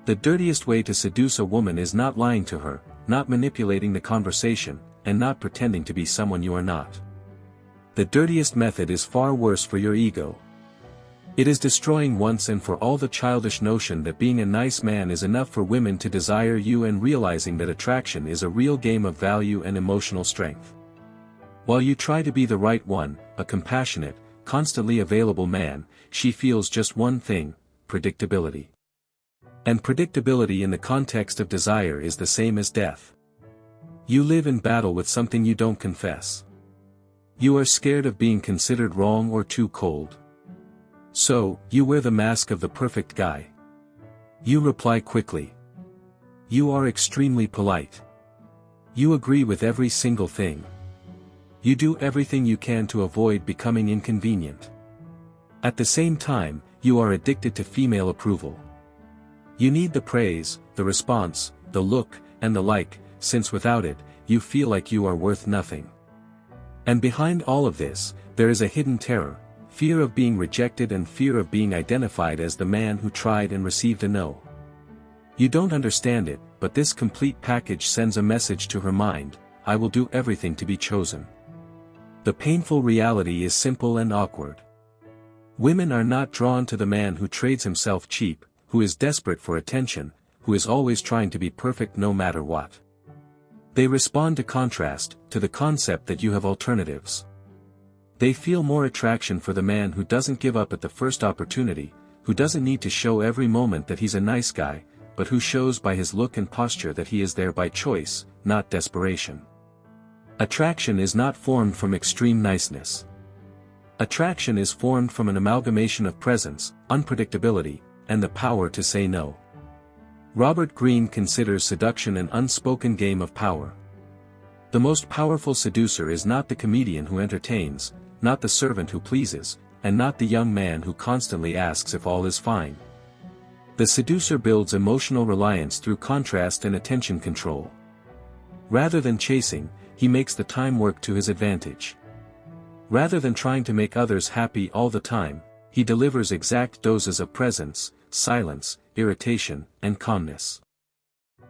The dirtiest way to seduce a woman is not lying to her, not manipulating the conversation, and not pretending to be someone you are not. The dirtiest method is far worse for your ego. It is destroying once and for all the childish notion that being a nice man is enough for women to desire you, and realizing that attraction is a real game of value and emotional strength. While you try to be the right one, a compassionate, constantly available man, she feels just one thing: predictability. And predictability in the context of desire is the same as death. You live in battle with something you don't confess. You are scared of being considered wrong or too cold. So, you wear the mask of the perfect guy. You reply quickly. You are extremely polite. You agree with every single thing. You do everything you can to avoid becoming inconvenient. At the same time, you are addicted to female approval. You need the praise, the response, the look, and the like, since without it, you feel like you are worth nothing. And behind all of this, there is a hidden terror, fear of being rejected and fear of being identified as the man who tried and received a no. You don't understand it, but this complete package sends a message to her mind: I will do everything to be chosen. The painful reality is simple and awkward. Women are not drawn to the man who trades himself cheap, who is desperate for attention, who is always trying to be perfect no matter what. They respond to contrast, to the concept that you have alternatives. They feel more attraction for the man who doesn't give up at the first opportunity, who doesn't need to show every moment that he's a nice guy, but who shows by his look and posture that he is there by choice, not desperation. Attraction is not formed from extreme niceness. Attraction is formed from an amalgamation of presence, unpredictability, and the power to say no. Robert Greene considers seduction an unspoken game of power. The most powerful seducer is not the comedian who entertains, not the servant who pleases, and not the young man who constantly asks if all is fine. The seducer builds emotional reliance through contrast and attention control. Rather than chasing, he makes the time work to his advantage. Rather than trying to make others happy all the time, he delivers exact doses of presence, silence, irritation, and calmness.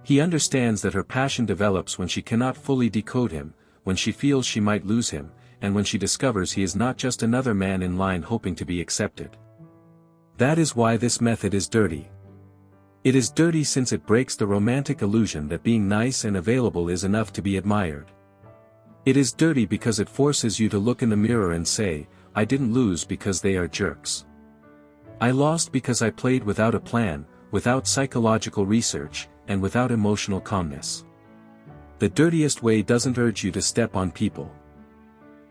He understands that her passion develops when she cannot fully decode him, when she feels she might lose him, and when she discovers he is not just another man in line hoping to be accepted. That is why this method is dirty. It is dirty since it breaks the romantic illusion that being nice and available is enough to be admired. It is dirty because it forces you to look in the mirror and say, I didn't lose because they are jerks. I lost because I played without a plan, without psychological research, and without emotional calmness. The dirtiest way doesn't urge you to step on people.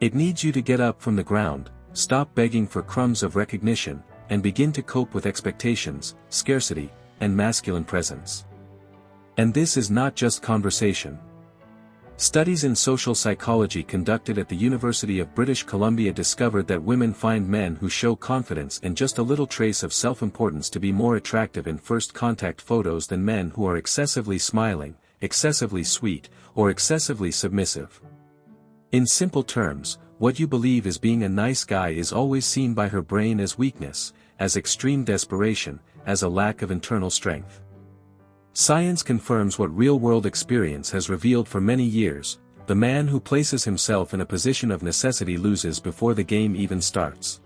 It needs you to get up from the ground, stop begging for crumbs of recognition, and begin to cope with expectations, scarcity, and masculine presence. And this is not just conversation. Studies in social psychology conducted at the University of British Columbia discovered that women find men who show confidence and just a little trace of self-importance to be more attractive in first contact photos than men who are excessively smiling, excessively sweet, or excessively submissive. In simple terms, what you believe is being a nice guy is always seen by her brain as weakness, as extreme desperation, as a lack of internal strength. Science confirms what real-world experience has revealed for many years: the man who places himself in a position of necessity loses before the game even starts.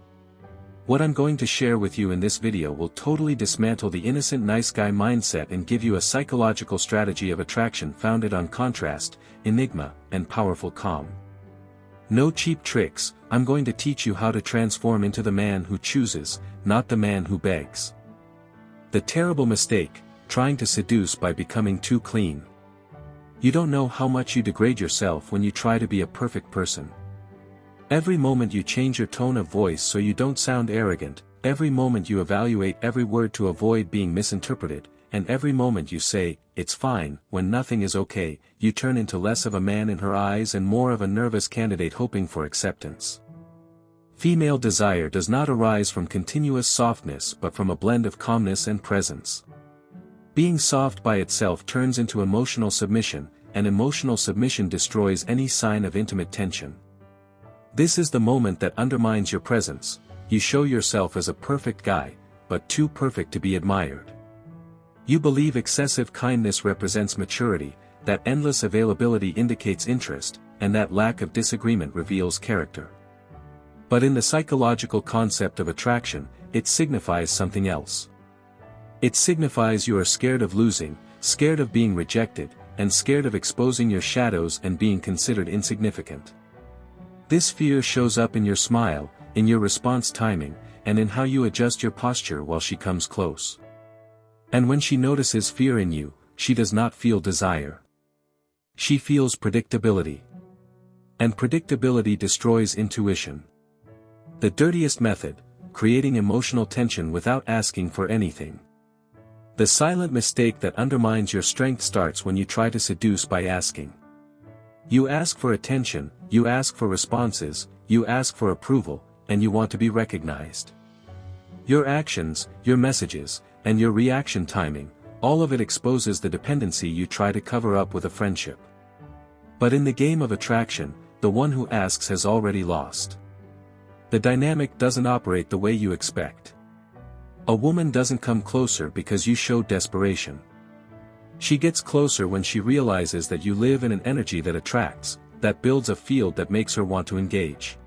What I'm going to share with you in this video will totally dismantle the innocent nice guy mindset and give you a psychological strategy of attraction founded on contrast, enigma, and powerful calm. No cheap tricks, I'm going to teach you how to transform into the man who chooses, not the man who begs. The terrible mistake: trying to seduce by becoming too clean. You don't know how much you degrade yourself when you try to be a perfect person. Every moment you change your tone of voice so you don't sound arrogant, every moment you evaluate every word to avoid being misinterpreted, and every moment you say, "It's fine," when nothing is okay, you turn into less of a man in her eyes and more of a nervous candidate hoping for acceptance. Female desire does not arise from continuous softness but from a blend of calmness and presence. Being soft by itself turns into emotional submission, and emotional submission destroys any sign of intimate tension. This is the moment that undermines your presence. You show yourself as a perfect guy, but too perfect to be admired. You believe excessive kindness represents maturity, that endless availability indicates interest, and that lack of disagreement reveals character. But in the psychological concept of attraction, it signifies something else. It signifies you are scared of losing, scared of being rejected, and scared of exposing your shadows and being considered insignificant. This fear shows up in your smile, in your response timing, and in how you adjust your posture while she comes close. And when she notices fear in you, she does not feel desire. She feels predictability. And predictability destroys intuition. The dirtiest method, creating emotional tension without asking for anything. The silent mistake that undermines your strength starts when you try to seduce by asking. You ask for attention, you ask for responses, you ask for approval, and you want to be recognized. Your actions, your messages, and your reaction timing, all of it exposes the dependency you try to cover up with a friendship. But in the game of attraction, the one who asks has already lost. The dynamic doesn't operate the way you expect. A woman doesn't come closer because you show desperation. She gets closer when she realizes that you live in an energy that attracts, that builds a field that makes her want to engage.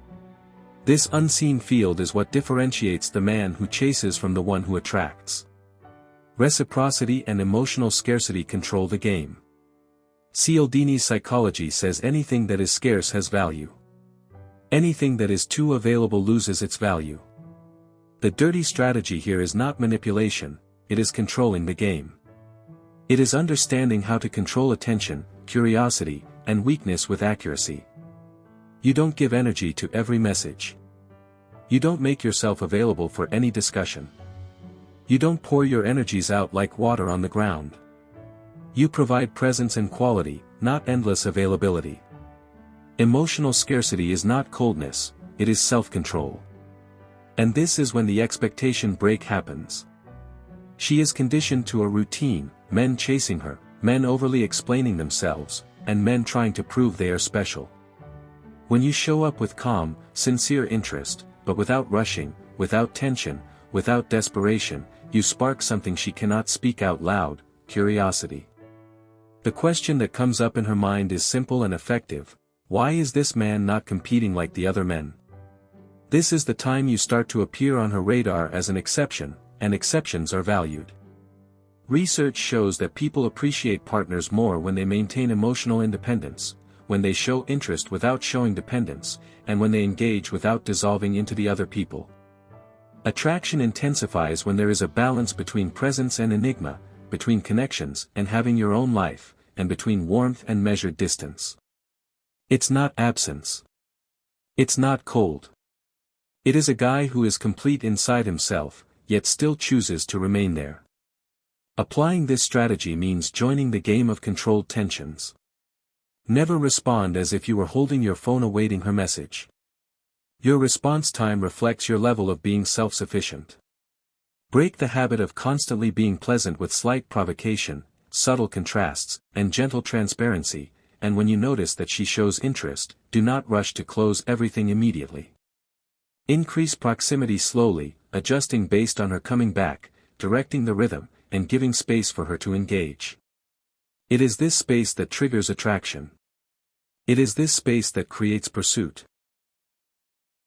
This unseen field is what differentiates the man who chases from the one who attracts. Reciprocity and emotional scarcity control the game. Cialdini's psychology says anything that is scarce has value. Anything that is too available loses its value. The dirty strategy here is not manipulation, it is controlling the game. It is understanding how to control attention, curiosity, and weakness with accuracy. You don't give energy to every message. You don't make yourself available for any discussion. You don't pour your energies out like water on the ground. You provide presence and quality, not endless availability. Emotional scarcity is not coldness, it is self-control. And this is when the expectation break happens. She is conditioned to a routine, men chasing her, men overly explaining themselves, and men trying to prove they are special. When you show up with calm, sincere interest, but without rushing, without tension, without desperation, you spark something she cannot speak out loud, curiosity. The question that comes up in her mind is simple and effective: why is this man not competing like the other men? This is the time you start to appear on her radar as an exception, and exceptions are valued. Research shows that people appreciate partners more when they maintain emotional independence, when they show interest without showing dependence, and when they engage without dissolving into the other people. Attraction intensifies when there is a balance between presence and enigma, between connections and having your own life, and between warmth and measured distance. It's not absence. It's not cold. It is a guy who is complete inside himself, yet still chooses to remain there. Applying this strategy means joining the game of controlled tensions. Never respond as if you were holding your phone awaiting her message. Your response time reflects your level of being self-sufficient. Break the habit of constantly being pleasant with slight provocation, subtle contrasts, and gentle transparency, and when you notice that she shows interest, do not rush to close everything immediately. Increase proximity slowly, adjusting based on her coming back, directing the rhythm, and giving space for her to engage. It is this space that triggers attraction. It is this space that creates pursuit.